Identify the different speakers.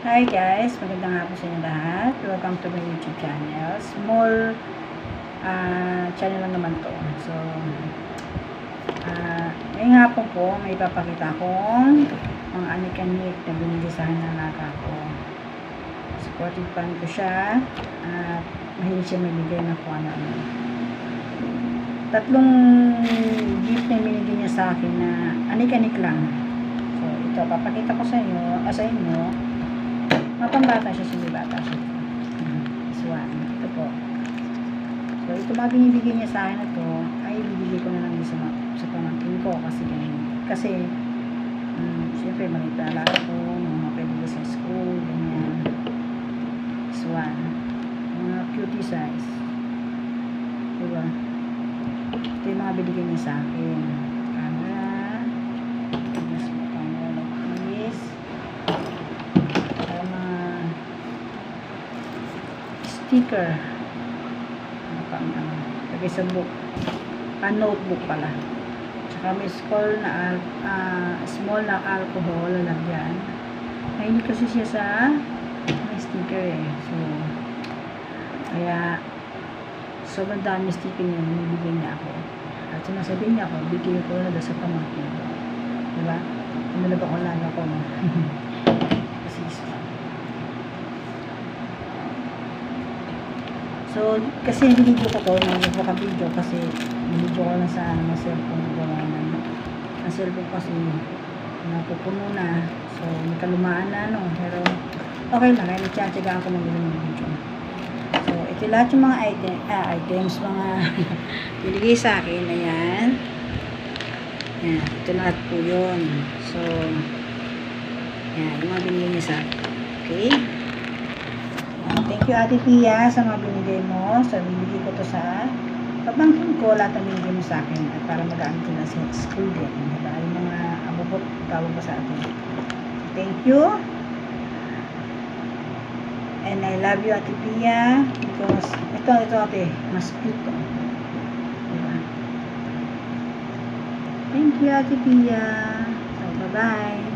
Speaker 1: Hi guys, magandang hapon sa inyo lahat. Welcome to my YouTube channel. Small channel lang naman to. So, ngayong hapon po, may ipapakita akong mga anik-anik na binilisahan ng alaga ko. Supported fan ko siya at mahilig siya magbigay ng kung ano-ano. Tatlong gift na binigay niya sa akin na anik-anik lang. So, ito, papakita ko sa inyo, mapambata siya, hindi bata siya. This one. Ito po. So, ito mga binibigay niya sa akin na to, ay bibigay ko na lang sa pamangkin ko kasi ganyan. Kasi, siyempre, maliit na alaga ko, mga pwede sa school, ganyan. This one. Mga cutie size. Diba? Ito yung mga binigay niya sa akin. Camera. Sticker. Lagay sa book. Notebook pala. Tsaka may small na alcohol lalagyan. Mahilig kasi siya sa may sticker eh. So, kaya sobrang dami sticker niya, binibigyan niya ako. At sinasabihin niya ako, bigyan ko na daw sa pamangkin ko. Diba? Ano na ba kung lalo ko mo? So, kasi video ko to, video kasi video ko na sa cellphone ko ng cellphone kasi napupuno na. So, may kalumaan na pero okay lang, kaya nagtsatsagaan ko ng video. So, ito lahat yung mga items, mga binigay sa akin, ayan. Ayan, ito lahat po yun. So, ayan, yung mga binigay niya sa akin. Okay? Thank you Ate Pia sa mga binigay mo. So, bibigay ko to sa pabangkin ko, lahat ang binigay mo sa akin at para magamit nila sa school din. Diba? Yung mga abubot, tawag pa sa atin. Thank you. And I love you Ate Pia because ito ate, mas cute to. Diba? Thank you Ate Pia. So, bye-bye.